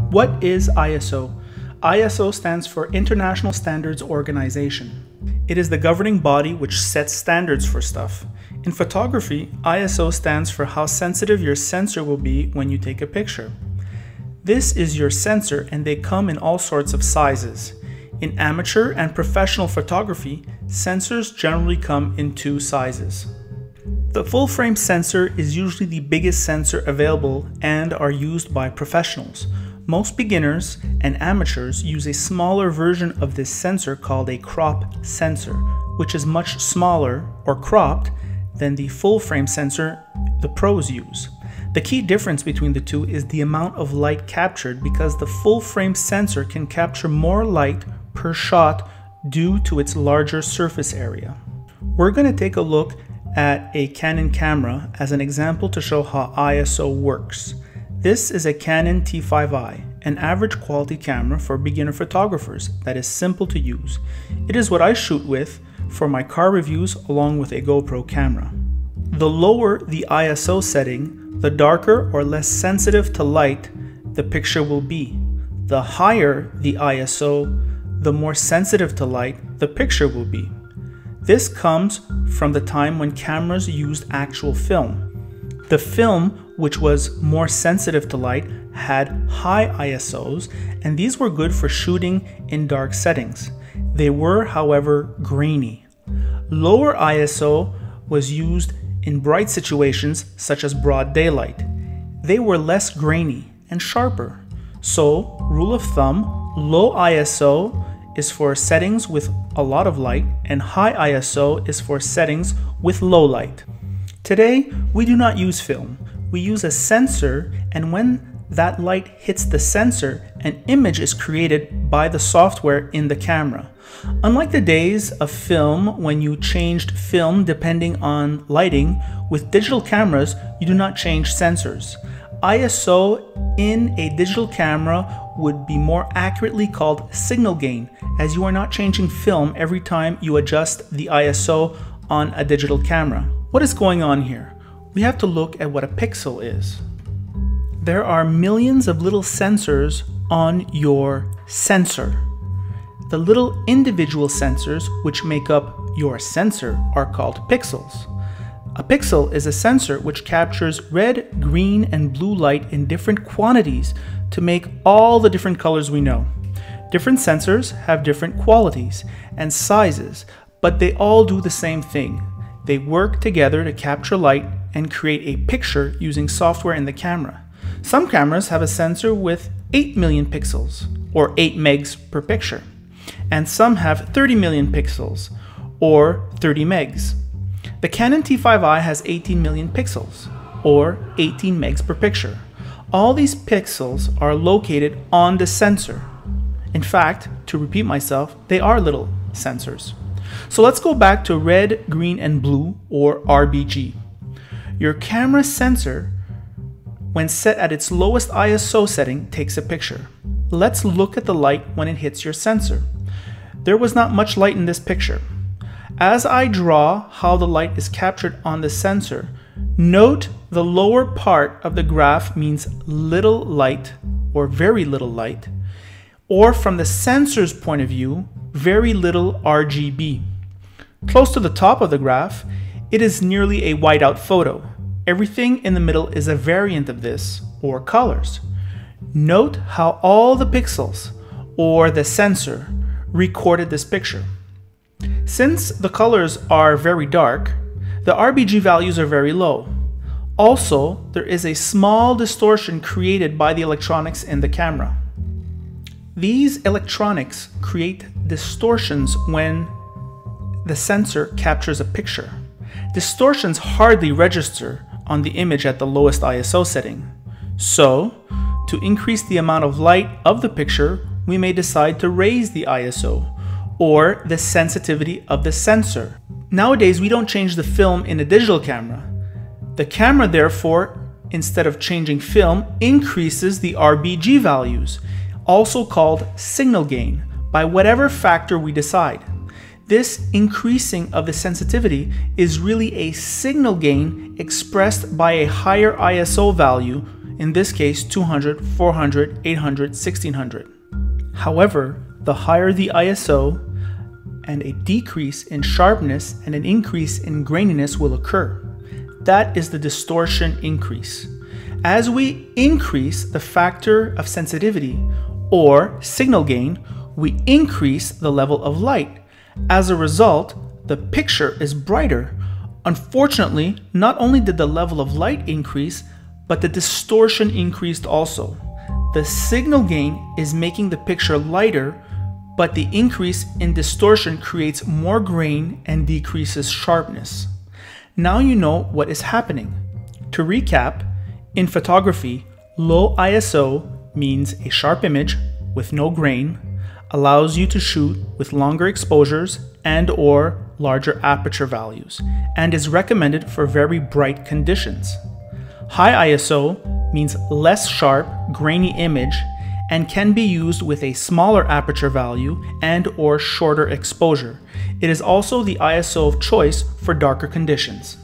What is ISO? ISO stands for International Standards Organization. It is the governing body which sets standards for stuff. In photography, ISO stands for how sensitive your sensor will be when you take a picture. This is your sensor, and they come in all sorts of sizes. In amateur and professional photography, sensors generally come in two sizes. The full-frame sensor is usually the biggest sensor available and are used by professionals. Most beginners and amateurs use a smaller version of this sensor called a crop sensor, which is much smaller or cropped than the full-frame sensor the pros use. The key difference between the two is the amount of light captured, because the full-frame sensor can capture more light per shot due to its larger surface area. We're going to take a look at a Canon camera as an example to show how ISO works. This is a Canon T5i, an average quality camera for beginner photographers that is simple to use. It is what I shoot with for my car reviews along with a Gopro camera. The lower the ISO setting, the darker or less sensitive to light the picture will be. The higher the ISO, the more sensitive to light the picture will be. This comes from the time when cameras used actual film. The film, which was more sensitive to light, had high ISOs, and these were good for shooting in dark settings. They were, however, grainy. Lower ISO was used in bright situations such as broad daylight. They were less grainy and sharper. So, rule of thumb, low ISO is for settings with a lot of light, and high ISO is for settings with low light. Today, we do not use film. We use a sensor, and when that light hits the sensor, an image is created by the software in the camera. Unlike the days of film when you changed film depending on lighting, with digital cameras, you do not change sensors. ISO in a digital camera would be more accurately called signal gain, as you are not changing film every time you adjust the ISO on a digital camera. What is going on here? We have to look at what a pixel is. There are millions of little sensors on your sensor. The little individual sensors which make up your sensor are called pixels. A pixel is a sensor which captures red, green, and blue light in different quantities to make all the different colors we know. Different sensors have different qualities and sizes, but they all do the same thing. They work together to capture light and create a picture using software in the camera. Some cameras have a sensor with 8 million pixels, or 8 megs per picture, and some have 30 million pixels, or 30 megs. The Canon T5i has 18 million pixels, or 18 megs per picture. All these pixels are located on the sensor. In fact, to repeat myself, they are little sensors. So let's go back to red, green, and blue, or RGB. Your camera sensor, when set at its lowest ISO setting, takes a picture. Let's look at the light when it hits your sensor. There was not much light in this picture. As I draw how the light is captured on the sensor, note the lower part of the graph means little light or very little light, or from the sensor's point of view, very little RGB. Close to the top of the graph, it is nearly a whiteout photo. Everything in the middle is a variant of this, or colors. Note how all the pixels, or the sensor, recorded this picture. Since the colors are very dark, the RGB values are very low. Also, there is a small distortion created by the electronics in the camera. These electronics create distortions when the sensor captures a picture. Distortions hardly register on the image at the lowest ISO setting. So, to increase the amount of light of the picture, we may decide to raise the ISO, or the sensitivity of the sensor. Nowadays, we don't change the film in a digital camera. The camera, therefore, instead of changing film, increases the RGB values, also called signal gain, by whatever factor we decide. This increasing of the sensitivity is really a signal gain expressed by a higher ISO value in this case 200, 400, 800, 1600. However, the higher the ISO, and a decrease in sharpness and an increase in graininess will occur. That is the distortion increase. As we increase the factor of sensitivity or signal gain, we increase the level of light. As a result, the picture is brighter. Unfortunately, not only did the level of light increase, but the distortion increased also. The signal gain is making the picture lighter, but the increase in distortion creates more grain and decreases sharpness. Now you know what is happening. To recap, in photography, low ISO means a sharp image with no grain, allows you to shoot with longer exposures and/or larger aperture values, and is recommended for very bright conditions. High ISO means less sharp, grainy image and can be used with a smaller aperture value and/or shorter exposure. It is also the ISO of choice for darker conditions.